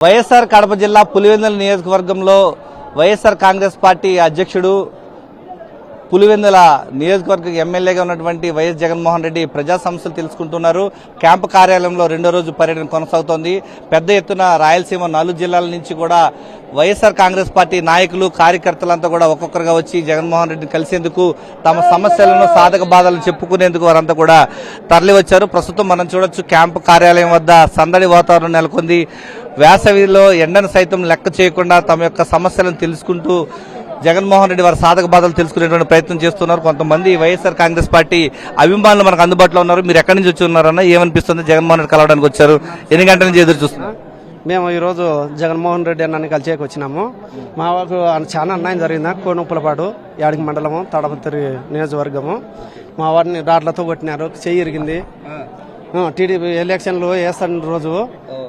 వైఎస్ఆర్ కడప జిల్లా పులివెందుల నియోజకవర్గంలో వైఎస్ఆర్ కాంగ్రెస్ పార్టీ అధ్యక్షుడు పులివెందుల నియోజకవర్గ ఎమ్మెల్యేగా ఉన్నటువంటి వైఎస్ జగన్మోహన్ రెడ్డి ప్రజా సమస్యలు తెలుసుకుంటున్నారు. క్యాంపు కార్యాలయంలో రెండో రోజు పర్యటన కొనసాగుతోంది. పెద్ద ఎత్తున రాయలసీమ 4 జిల్లాల నుంచి కూడా వైఎస్ఆర్ కాంగ్రెస్ పార్టీ నాయకులు కార్యకర్తలంతా కూడా ఒక్కొక్కరుగా వచ్చి జగన్మోహన్ రెడ్డిని కలిసేందుకు తమ సమస్యలను సాధక బాధలు చెప్పుకునేందుకు వారంతా కూడా తరలి వచ్చారు. ప్రస్తుతం మనం చూడొచ్చు క్యాంపు కార్యాలయం వద్ద సందడి వాతావరణం నెలకొంది. వేసవిలో ఎండను సైతం లెక్క చేయకుండా తమ యొక్క సమస్యలను తెలుసుకుంటూ జగన్మోహన్ రెడ్డి వారి సాధక బాధలు తెలుసుకునేటువంటి ప్రయత్నం చేస్తున్నారు. కొంతమంది వైఎస్ఆర్ కాంగ్రెస్ పార్టీ అభిమానులు మనకు అందుబాటులో ఉన్నారు. మీరు ఎక్కడి నుంచి వచ్చి ఉన్నారన్న, ఏమనిపిస్తుంది? జగన్మోహన్ రెడ్డి కలవడానికి వచ్చారు, ఎన్ని గంటల నుంచి ఎదురు చూస్తున్నారు? మేము ఈరోజు జగన్మోహన్ రెడ్డి అన్నని కలిసేకి వచ్చినాము. మా వాకు చాలా అన్యాయం జరిగిందా, కోనుప్పులపాడు యాడికి మండలము తాడపత్రి నియోజకవర్గము. మా వారిని రాడ్లతో కొట్టినారు, చెయ్యి ఇరిగింది. టీడీపీ ఎలక్షన్లు వేస్తాను రోజు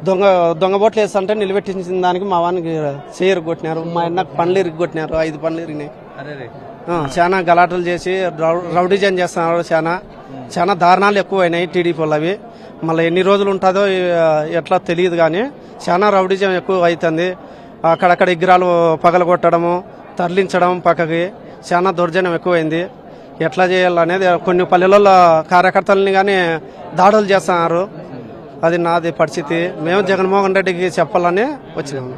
దొంగ బోట్లు వేస్తుంటే నిలబెట్టించిన దానికి మా వానికి చెయ్యి కొట్టినారు. మా అన్నకు పండ్లు ఇరిగి కొట్టినారు, 5 పండ్లు ఇరిగినాయి. చాలా గలాటలు చేసి రౌడీజన్ చేస్తున్నారు. చాలా దారుణాలు ఎక్కువైనాయి టీడీపీ వాళ్ళవి. మళ్ళీ ఎన్ని రోజులు ఉంటుందో ఎట్లా తెలియదు, కానీ చాలా రౌడీజం ఎక్కువ అవుతుంది. అక్కడక్కడ విగ్రహాలు పగలగొట్టడము, తరలించడం పక్కకి చాలా దౌర్జన్యం ఎక్కువైంది. ఎట్లా చేయాలనేది కొన్ని పల్లెలలో కార్యకర్తలని కానీ దాడులు చేస్తున్నారు. అది నాది పరిస్థితి. మేము జగన్మోహన్ రెడ్డికి చెప్పాలని వచ్చినాము.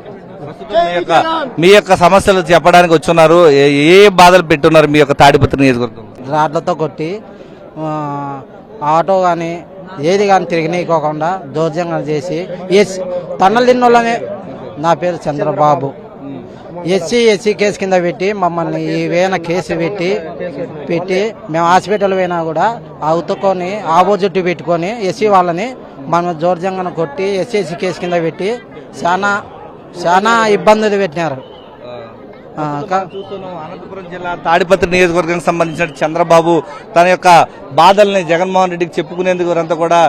మీ యొక్క సమస్యలు చెప్పడానికి వచ్చున్నారు. ఏ బాధలు పెట్టున్నారు మీ యొక్క తాడిపత్రి నియోజకవర్గం? రాడ్లతో కొట్టి ఆటో కానీ ఏది కానీ తిరగనీయకోకుండా దౌర్జన్యం చేసి తన్నలు తిన్నోళ్ళమే. నా పేరు చంద్రబాబు. ఎస్సీ కేసు కింద పెట్టి మమ్మల్ని ఈవేళ కేసు పెట్టి మేము హాస్పిటల్ పోయినా కూడా అవుతుకొని ఆపోజిట్ పెట్టుకొని ఎస్సీ వాళ్ళని మనం దౌర్జన్యం కొట్టి ఎస్సీ కేసు కింద పెట్టి చాలా ఇబ్బందులు పెట్టినారు. అనంతపురం జిల్లా తాడిపత్రి నియోజకవర్గానికి సంబంధించిన చంద్రబాబు తన యొక్క బాధల్ని జగన్మోహన్ రెడ్డికి చెప్పుకునేందుకు వారంతా కూడా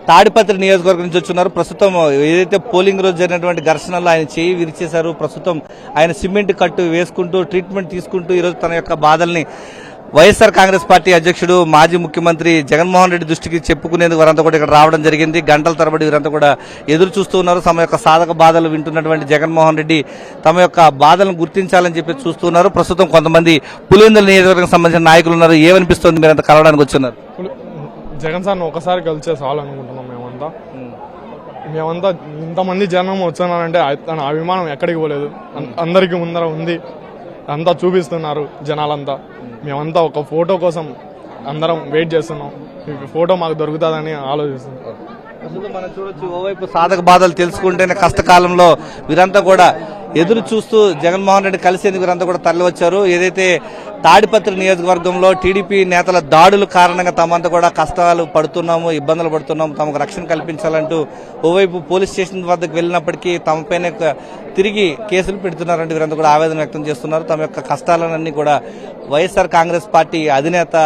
తాడిపత్రి నియోజకవర్గం నుంచి వచ్చున్నారు. ప్రస్తుతం ఏదైతే పోలింగ్ రోజు జరిగినటువంటి ఘర్షణలో ఆయన చేయి విరిచేశారు. ప్రస్తుతం ఆయన సిమెంట్ కట్టు వేసుకుంటూ ట్రీట్మెంట్ తీసుకుంటూ ఈరోజు తన యొక్క బాధల్ని వైఎస్ఆర్ కాంగ్రెస్ పార్టీ అధ్యక్షుడు మాజీ ముఖ్యమంత్రి జగన్మోహన్ రెడ్డి దృష్టికి చెప్పుకునేందుకు వారంతా కూడా ఇక్కడ రావడం జరిగింది. గంటల తరబడి వీరంతా కూడా ఎదురు చూస్తూ ఉన్నారు. తమ యొక్క సాధక బాధలు వింటున్నటువంటి జగన్మోహన్ రెడ్డి తమ యొక్క బాధలను గుర్తించాలని చెప్పి చూస్తున్నారు. ప్రస్తుతం కొంతమంది పులివెందుల నియోజకవర్గం సంబంధించిన నాయకులు ఉన్నారు. ఏమనిపిస్తుంది మీరంతా కలవడానికి వచ్చున్నారు? జగన్ సార్ని ఒకసారి కలిసే చాలు అనుకుంటున్నాం. మేమంతా ఇంతమంది జనం వచ్చానంటే తన అభిమానం ఎక్కడికి పోలేదు, అందరికి ముందర ఉంది. అంతా చూపిస్తున్నారు జనాలంతా. మేమంతా ఒక ఫోటో కోసం అందరం వెయిట్ చేస్తున్నాం. ఫోటో మాకు దొరుకుతుందని ఆలోచిస్తున్నాం. మనం చూడొచ్చు, ఓవైపు సాధక బాధలు తెలుసుకుంటేనే కష్టకాలంలో వీరంతా కూడా ఎదురు చూస్తూ జగన్మోహన్ రెడ్డి కలిసేందుకు వీరంతా కూడా తరలి వచ్చారు. ఏదైతే తాడిపత్రి నియోజకవర్గంలో టీడీపీ నేతల దాడుల కారణంగా తమంతా కూడా కష్టాలు పడుతున్నాము, ఇబ్బందులు పడుతున్నాము, తమకు రక్షణ కల్పించాలంటూ ఓవైపు పోలీస్ స్టేషన్ వద్దకు వెళ్ళినప్పటికీ తమపైనే తిరిగి కేసులు పెడుతున్నారంటూ వీరంతా కూడా ఆవేదన వ్యక్తం చేస్తున్నారు. తమ యొక్క కష్టాలన్నీ కూడా వైఎస్ఆర్ కాంగ్రెస్ పార్టీ అధినేత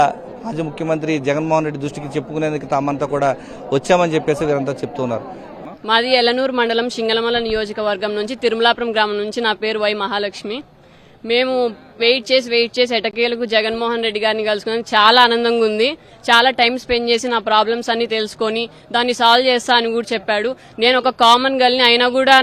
మాజీ ముఖ్యమంత్రి జగన్మోహన్ రెడ్డి దృష్టికి చెప్పుకునేందుకు తామంతా కూడా వచ్చామని చెప్పేసి వీరంతా చెప్తున్నారు. మాది ఎల్లనూరు మండలం సింగళమల నియోజకవర్గం నుంచి తిరుమలాపురం గ్రామం నుంచి. నా పేరు వై మహాలక్ష్మి. మేము వెయిట్ చేసి ఎటకేలకు జగన్మోహన్ రెడ్డి గారిని కలుసుకున్నాం. చాలా ఆనందంగా ఉంది. చాలా టైం స్పెండ్ చేసి నా ప్రాబ్లమ్స్ అన్ని తెలుసుకొని దాన్ని సాల్వ్ చేస్తా అని కూడా చెప్పాడు. నేను ఒక కామన్ గర్ల్ని అయినా కూడా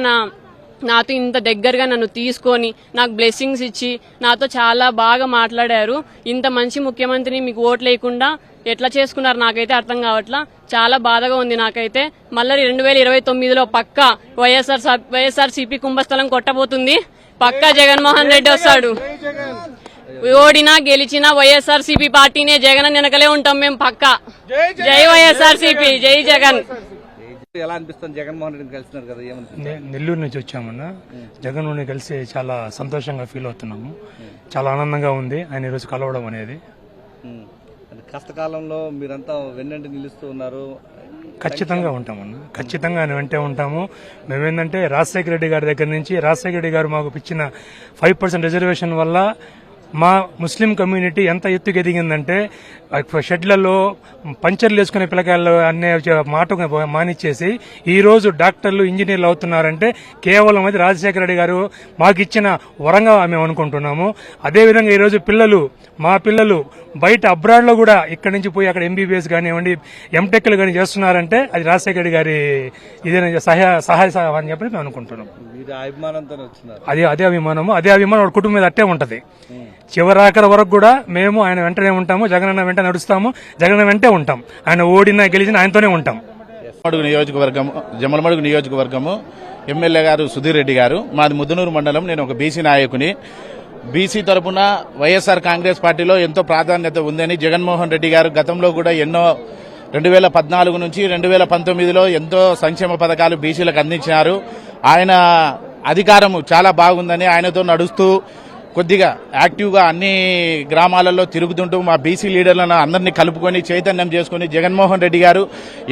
నాతో ఇంత దగ్గరగా నన్ను తీసుకొని నాకు బ్లెస్సింగ్స్ ఇచ్చి నాతో చాలా బాగా మాట్లాడారు. ఇంత మంచి ముఖ్యమంత్రిని మీకు ఓట్లు లేకుండా ఎట్లా చేసుకున్నారు నాకైతే అర్థం కావట్లా. చాలా బాధగా ఉంది నాకైతే. మళ్ళీ 2029లో పక్కా వైఎస్ఆర్సీపీ కుంభస్థలం కొట్టబోతుంది. పక్కా జగన్మోహన్ రెడ్డి వస్తాడు. ఓడినా గెలిచినా వైఎస్ఆర్సీపీ పార్టీనే, జగన్ వెనకలే ఉంటాం మేము పక్కా. జై వైఎస్ఆర్సీపీ, జై జగన్. ఎలా అనిపిస్తుంది? జగన్మోహన్ రెడ్డిని కలిసినారు కదా, ఏమనిపిస్తుంది? నెల్లూరు నుంచి వచ్చామన్నా. జగన్ కలిసి చాలా సంతోషంగా ఫీల్ అవుతున్నాము. చాలా ఆనందంగా ఉంది ఆయన ఈరోజు కలవడం అనేది. కష్టకాలంలో మీరంతా వెన్నంటి నిలుస్తూ ఉన్నారు. ఖచ్చితంగా ఉంటామన్నా, ఖచ్చితంగా ఆయన వెంటే ఉంటాము. మేమేంటంటే రాజశేఖర రెడ్డి గారి దగ్గర నుంచి రాజశేఖర రెడ్డి గారు మాకు ఇచ్చిన 5% రిజర్వేషన్ వల్ల మా ముస్లిం కమ్యూనిటీ ఎంత ఎత్తుకు ఎదిగిందంటే షెడ్లలో పంచర్లు వేసుకునే పిల్లకాయలు అనే మాట మానిచ్చేసి ఈ రోజు డాక్టర్లు ఇంజనీర్లు అవుతున్నారంటే కేవలం అది రాజశేఖర రెడ్డి గారు మాకు ఇచ్చిన వరంగా మేము అనుకుంటున్నాము. అదేవిధంగా ఈరోజు మా పిల్లలు బయట అబ్రాడ్ లో కూడా ఇక్కడి నుంచి పోయి అక్కడ ఎంబీబీఎస్ కానివ్వండి ఎంటెక్లు కానీ చేస్తున్నారంటే అది రాజశేఖర రెడ్డి గారి ఇదే సహాయ అని చెప్పి మేము అనుకుంటున్నాం. అదే అభిమానం వాడి కుటుంబం మీద అట్టే ఉంటది. చివరాఖరి వరకు కూడా మేము ఆయన వెంటనే ఉంటాము, జగనన్న వెంట నడుస్తాము, జగనన్న వెంటే ఉంటాం. ఆయన ఓడినా గెలిచినా ఆయనతోనే ఉంటాం. జమ్మలమడుగు నియోజకవర్గము ఎమ్మెల్యే గారు సుధీర్ రెడ్డి గారు, మాది ముద్దనూరు మండలం. నేను ఒక బీసీ నాయకుని. బీసీ తరపున వైఎస్ఆర్ కాంగ్రెస్ పార్టీలో ఎంతో ప్రాధాన్యత ఉందని జగన్మోహన్ రెడ్డి గారు గతంలో కూడా ఎన్నో 2014 నుంచి 2019లో ఎంతో సంక్షేమ పథకాలు బీసీలకు అందించినారు. ఆయన అధికారము చాలా బాగుందని ఆయనతో నడుస్తూ కొద్దిగా యాక్టివ్గా అన్ని గ్రామాలలో తిరుగుతుంటూ మా బీసీ లీడర్లను అందరినీ కలుపుకొని చైతన్యం చేసుకుని జగన్మోహన్ రెడ్డి గారు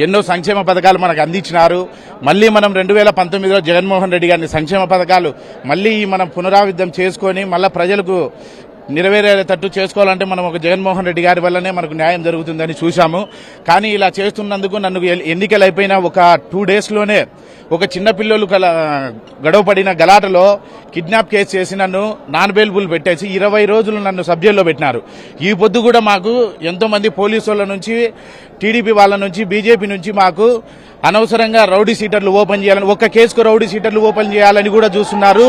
ఎన్నో సంక్షేమ పథకాలు మనకు అందించినారు. మళ్ళీ మనం 2019లో జగన్మోహన్ రెడ్డి గారిని సంక్షేమ పథకాలు మళ్ళీ మనం పునరావృతం చేసుకొని మళ్ళీ ప్రజలకు నెరవేరేటట్టు చేసుకోవాలంటే మనం ఒక జగన్మోహన్ రెడ్డి గారి వల్లనే మనకు న్యాయం జరుగుతుందని చూశాము. కానీ ఇలా చేస్తున్నందుకు నన్ను ఎన్నికలు అయిపోయిన ఒక 2 డేస్లోనే ఒక చిన్న పిల్లలు గడవపడిన గలాటలో కిడ్నాప్ కేసు చేసి నన్ను నాన్ బెయిలబుల్ పెట్టేసి 20 రోజులు నన్ను సబ్జెక్ట్లో పెట్టినారు. ఈ పొద్దు కూడా మాకు ఎంతో మంది పోలీసు వాళ్ళ నుంచి, టీడీపీ వాళ్ళ నుంచి, బీజేపీ నుంచి మాకు అనవసరంగా రౌడీ సీటర్లు ఓపెన్ చేయాలని, ఒక్క కేసుకు రౌడీ సీటర్లు ఓపెన్ చేయాలని కూడా చూస్తున్నారు.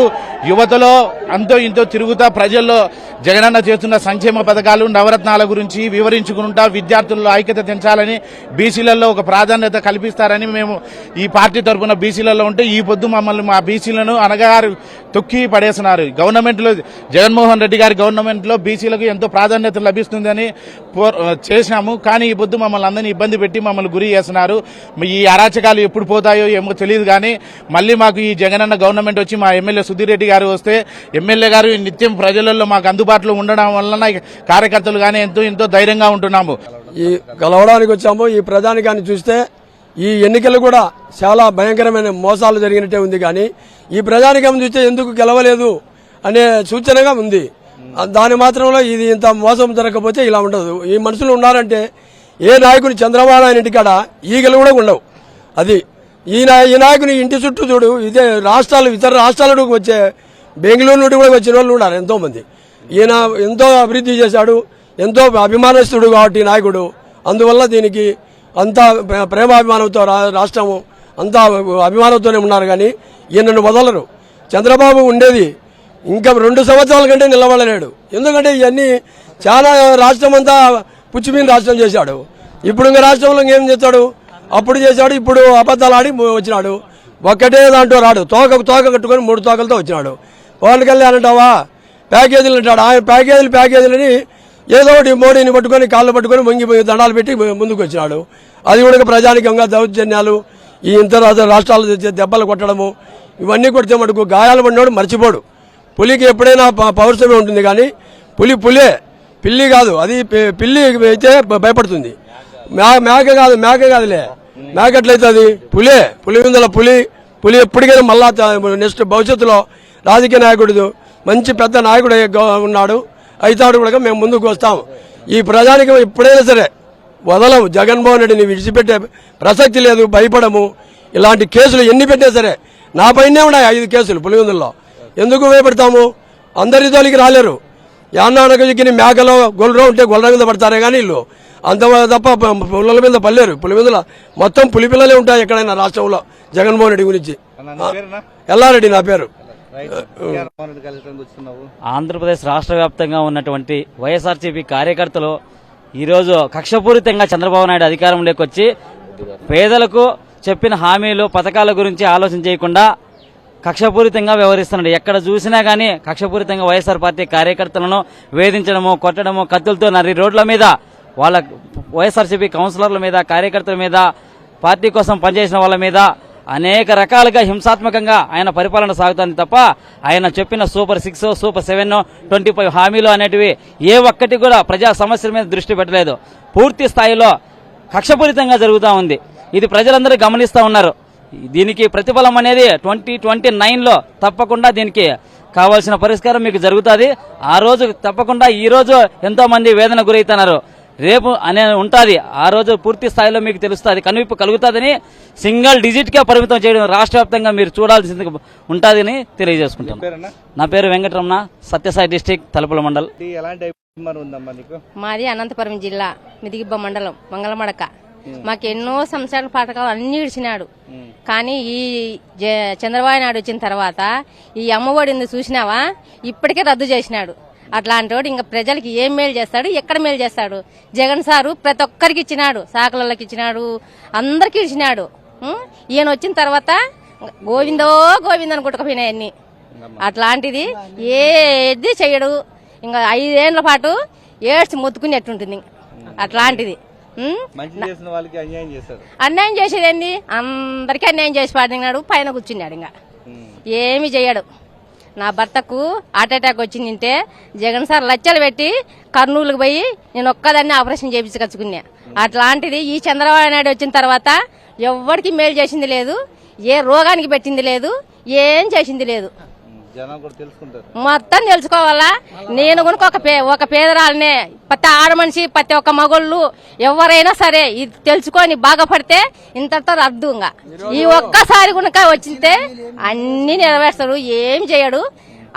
యువతలో అంతో ఇంతో తిరుగుతా ప్రజల్లో జగనన్న చేస్తున్న సంక్షేమ పథకాలు, నవరత్నాల గురించి వివరించుకుంటా విద్యార్థుల్లో ఐక్యత తెంచాలని, బీసీలలో ఒక ప్రాధాన్యత కల్పిస్తారని మేము ఈ పార్టీ తరఫున బీసీలలో ఉంటే ఈ పొద్దు మమ్మల్ని మా బీసీలను అనగారు తొక్కి పడేస్తున్నారు. గవర్నమెంట్లో జగన్మోహన్ రెడ్డి గారి గవర్నమెంట్లో బీసీలకు ఎంతో ప్రాధాన్యత లభిస్తుందని చేసినాము. కానీ ఈ పొద్దు మమ్మల్ని అందరినీ ఇబ్బంది పెట్టి మమ్మల్ని గురి చేస్తున్నారు. ఈ అరాచకాలు ఎప్పుడు పోతాయో ఏమో తెలియదు. కానీ మళ్ళీ మాకు ఈ జగనన్న గవర్నమెంట్ వచ్చి మా ఎమ్మెల్యే సుధీర్ రెడ్డి గారు వస్తే ఎమ్మెల్యే గారు నిత్యం ప్రజలలో మాకు అందుబాటులో ఉండడం వలన కార్యకర్తలు కానీ ఎంతో ధైర్యంగా ఉంటున్నాము. ఈ కలవడానికి వచ్చాము. ఈ ప్రజానికాన్ని చూస్తే ఈ ఎన్నికలు కూడా చాలా భయంకరమైన మోసాలు జరిగినట్టే ఉంది. కానీ ఈ ప్రజానికం చూస్తే ఎందుకు గెలవలేదు అనే సూచనగా ఉంది. దాని మాత్రంలో ఇది ఇంత మోసం జరగకపోతే ఇలా ఉండదు. ఈ మనుషులు ఉన్నారంటే ఏ నాయకుని చంద్రబాబు నాయుడు ఇంటికాడ ఈగలు కూడా ఉండవు. అది ఈ నాయకుని ఇంటి చుట్టూ చూడు. ఇదే ఇతర రాష్ట్రాలకు వచ్చే బెంగళూరు నుండి కూడా వచ్చిన వాళ్ళు ఉన్నారు ఎంతో మంది. ఈయన ఎంతో అభివృద్ధి చేశాడు, ఎంతో అభిమానస్తుడు కాబట్టి నాయకుడు. అందువల్ల దీనికి అంతా ప్రేమాభిమానంతో రాష్ట్రము అంతా అభిమానంతోనే ఉన్నారు. కానీ ఈయనను వదలరు. చంద్రబాబు ఉండేది ఇంకా 2 సంవత్సరాల కంటే నిలబడలేడు. ఎందుకంటే ఇవన్నీ చాలా రాష్ట్రం అంతా పుచ్చిమీన రాష్ట్రం చేశాడు. ఇప్పుడు ఇంకా రాష్ట్రంలో ఏం చేస్తాడు? అప్పుడు చేశాడు, ఇప్పుడు అబద్ధాలు ఆడి వచ్చినాడు. ఒక్కటే దాంట్లో రాడు. తోక కట్టుకొని 3 తోకలతో వచ్చినాడు. పవన్ కళ్యాణ్ అంటావా ప్యాకేజీలు అంటాడు. ఆయన ప్యాకేజీలని ఏదో ఒకటి మోడీని పట్టుకొని కాళ్ళు పట్టుకొని వంగి దండాలు పెట్టి ముందుకు వచ్చినాడు. అది కూడా ప్రజానికంగా దౌర్జన్యాలు, ఈ ఇతర రాష్ట్రాలు దెబ్బలు కొట్టడము, ఇవన్నీ కొడితే మటుకు గాయాలు పడినోడు మర్చిపోడు. పులికి ఎప్పుడైనా పౌరుషమే ఉంటుంది. కానీ పులే, పిల్లి కాదు. అది పిల్లి అయితే భయపడుతుంది. మేక కాదులే. మేక ఎట్లయితుంది? పులివిందల పులి ఎప్పటికైనా మళ్ళా నెక్స్ట్ భవిష్యత్తులో రాజకీయ నాయకుడు, మంచి పెద్ద నాయకుడు ఉన్నాడు, అయితాడు కూడా. మేము ముందుకు వస్తాం. ఈ ప్రజానికి ఎప్పుడైనా సరే వదలము. జగన్మోహన్ రెడ్డిని విడిచిపెట్టే ప్రసక్తి లేదు. భయపడము. ఇలాంటి కేసులు ఎన్ని పెట్టినా సరే నా పైనే ఉన్నాయి 5 కేసులు పులివెందుల్లో. ఎందుకు భయపెడతాము? అందరి తోలికి రాలేరు. యాన్నకి మేకలో గొల్లరో ఉంటే గొల్లర మీద పడతారే కానీ వీళ్ళు అంత తప్ప పుల్లల మీద పడలేరు. పులివెందుల మొత్తం పులిపిల్లలే ఉంటాయి ఎక్కడైనా రాష్ట్రంలో. జగన్మోహన్ రెడ్డి గురించి ఎల్లారెడ్డి నా పేరు. ఆంధ్రప్రదేశ్ రాష్ట్ర వ్యాప్తంగా ఉన్నటువంటి వైఎస్ఆర్సీపీ కార్యకర్తలు ఈరోజు కక్షపూరితంగా చంద్రబాబు నాయుడు అధికారంలోకి వచ్చి పేదలకు చెప్పిన హామీలు, పథకాల గురించి ఆలోచన చేయకుండా కక్షపూరితంగా వ్యవహరిస్తున్నాడు. ఎక్కడ చూసినా గానీ కక్షపూరితంగా వైఎస్ఆర్ పార్టీ కార్యకర్తలను వేధించడము, కొట్టడము, కత్తులతో నరి రోడ్ల మీద వాళ్ళ వైఎస్ఆర్సీపీ కౌన్సిలర్ల మీద, కార్యకర్తల మీద, పార్టీ కోసం పనిచేసిన వాళ్ళ మీద అనేక రకాలుగా హింసాత్మకంగా ఆయన పరిపాలన సాగుతుంది తప్ప ఆయన చెప్పిన సూపర్ 6, సూపర్ 7, 25 హామీలు అనేటివి ఏ ఒక్కటి కూడా ప్రజా సమస్యల మీద దృష్టి పెట్టలేదు. పూర్తి స్థాయిలో కక్షపూరితంగా జరుగుతూ ఉంది. ఇది ప్రజలందరూ గమనిస్తూ ఉన్నారు. దీనికి ప్రతిఫలం అనేది 2029లో తప్పకుండా దీనికి కావాల్సిన పరిష్కారం మీకు జరుగుతుంది. ఆ రోజు తప్పకుండా ఈ రోజు ఎంతో మంది వేదన గురవుతున్నారు, రేపు అనే ఉంటుంది. ఆ రోజు పూర్తి స్థాయిలో మీకు తెలుస్తుంది, కనువిప్పు కలుగుతుందని సింగిల్ డిజిట్కే పరిమితం చేయడం రాష్ట్ర వ్యాప్తంగా మీరు చూడాల్సింది ఉంటుందని తెలియజేసుకుంటాను. నా పేరు వెంకటరమణ, సత్యసాయి డిస్టిక్, తలుపుల మండల్. ఎలాంటి అభిమానం ఉందమ్మా నీకు? మాది అనంతపురం జిల్లా మిదిగిబ్బ మండలం మంగళమడక. మాకు ఎన్నో సంవత్సరాల పథకాలు అన్ని ఇడిచినాడు. కానీ ఈ చంద్రబాబు నాయుడు వచ్చిన తర్వాత ఈ అమ్మఒడి చూసినావా, ఇప్పటికే రద్దు చేసినాడు. అట్లాంటి వాడు ఇంకా ప్రజలకి ఏం మేలు చేస్తాడు, ఎక్కడ మేలు చేస్తాడు? జగన్ సారు ప్రతి ఒక్కరికి ఇచ్చినాడు, సాకులకి ఇచ్చినాడు, అందరికి ఇచ్చినాడు. ఈయన వచ్చిన తర్వాత గోవిందో గోవిందని కొట్టుకుపోయినాయన్ని. అట్లాంటిది ఏది చెయ్యడు. ఇంకా 5 ఏళ్ల పాటు ఏడ్చి మొత్తుకునేట్టుంటుంది. అట్లాంటిది అన్యాయం చేసేదేంది? అందరికీ అన్యాయం చేసి పాడినాడు, పైన కూర్చున్నాడు. ఇంకా ఏమి చెయ్యడు. నా భర్తకు హార్ట్ అటాక్ వచ్చిందంటే జగన్ సార్ లచ్చలు పెట్టి కర్నూలుకు పోయి నేను ఒక్కదాన్ని ఆపరేషన్ చేయించుకొచ్చుకున్నా. అట్లాంటిది ఈ చంద్రబాబు నాయుడు వచ్చిన తర్వాత ఎవ్వడికి మేలు చేసింది లేదు, ఏ రోగానికి పెట్టింది లేదు, ఏం చేసింది లేదు. మొత్తం తెలుసుకోవాలా. నేను కనుక ఒక పేదరాలనే, ప్రతి ఆడమనిషి, ప్రతి ఒక్క మగోళ్ళు ఎవరైనా సరే ఇది తెలుసుకొని బాగుపడితే ఇంతతో రద్దుగా ఈ ఒక్కసారి కనుక వచ్చితే అన్ని నెరవేర్స్తాడు, ఏం చేయడు.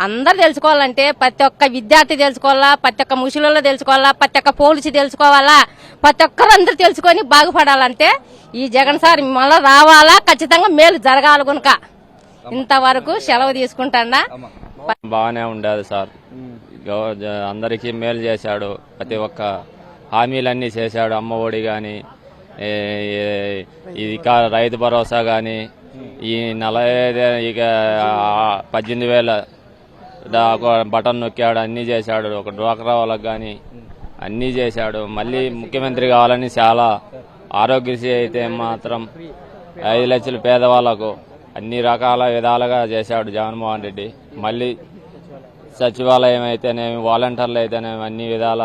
అందరు తెలుసుకోవాలంటే ప్రతి ఒక్క విద్యార్థి తెలుసుకోవాలా, ప్రతి ఒక్క ముసలిలో తెలుసుకోవాలా, ప్రతి ఒక్క పోలీసు తెలుసుకోవాలా, ప్రతి ఒక్కరు అందరు తెలుసుకొని బాగుపడాలంటే ఈ జగన్ సార్ మళ్ళా రావాలా, ఖచ్చితంగా మేలు జరగాలి. కనుక ఇంతవరకు సెలవు తీసుకుంటాడా. బాగానే ఉండేది సార్, అందరికీ మేలు చేశాడు, ప్రతి ఒక్క హామీలన్నీ చేశాడు. అమ్మ ఒడి కానీ, ఇది రైతు భరోసా కానీ, ఈ నెల ఇక 18,000 బటన్ నొక్కాడు, అన్నీ చేశాడు. ఒక డ్వాక్రా వాళ్ళకి కానీ అన్నీ చేశాడు. మళ్ళీ ముఖ్యమంత్రి కావాలని చాలా, ఆరోగ్యశ్రీ అయితే మాత్రం 5 లక్షలు పేదవాళ్లకు అన్ని రకాల విధాలుగా చేశాడు జగన్మోహన్ రెడ్డి. మళ్ళీ సచివాలయం అయితేనేమి, వాలంటీర్లు అయితేనేమి అన్ని విధాల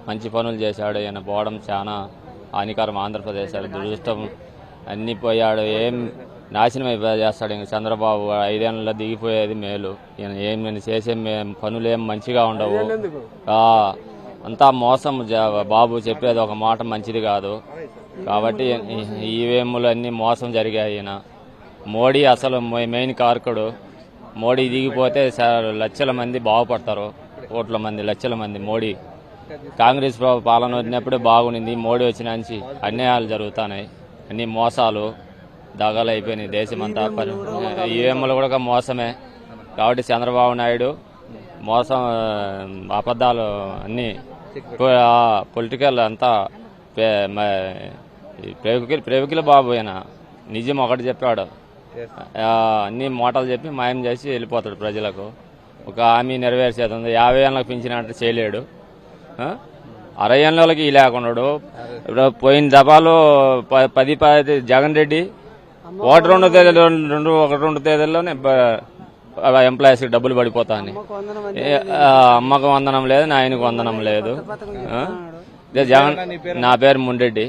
మంచి పనులు చేశాడు. ఈయన పోవడం చాలా హానికరం. ఆంధ్రప్రదేశ్ దురదృష్టం, అన్ని పోయాడు. ఏం నాశనం అయిపోయి చేస్తాడు. ఇంక చంద్రబాబు 5 ఏళ్లలో దిగిపోయేది మేలు. ఈయన ఏమైనా చేసే పనులు ఏం మంచిగా ఉండవు, అంతా మోసం. బాబు చెప్పేది ఒక మాట మంచిది కాదు. కాబట్టి ఈవీఎంలు అన్ని మోసం జరిగాయి. ఈయన మోడీ అసలు మెయిన్ కారకుడు. మోడీ దిగిపోతే లక్షల మంది బాగుపడతారు, కోట్ల మంది, లక్షల మంది. మోడీ కాంగ్రెస్ పాలన వచ్చినప్పుడే బాగుండింది. మోడీ వచ్చిన నుంచి అన్యాయాలు జరుగుతున్నాయి, అన్ని మోసాలు, దగాలు అయిపోయినాయి దేశమంతా. ఈవీఎంలు కూడా మోసమే. కాబట్టి చంద్రబాబు నాయుడు మోసం, అబద్ధాలు అన్ని పొలిటికల్ అంతా ప్రేమికుల బాబు. అయినా నిజం ఒకటి చెప్పాడు, అన్ని మోటాలు చెప్పి మాయం చేసి వెళ్ళిపోతాడు ప్రజలకు. ఒక హామీ నెరవేర్చేది ఉంది. 50 ఏళ్ళకి పింఛనంటే చేయలేడు, 60 ఏళ్ళకి లేకున్నాడు. పోయిన దఫాలు 10 జగన్ రెడ్డి 1-2 తేదీలు 1-2 తేదీల్లోనే ఎంప్లాయీస్కి డబ్బులు పడిపోతా అని. అమ్మకు వందనం లేదు, నాయనకు వందనం లేదు. జగన్. నా పేరు మున్రెడ్డి.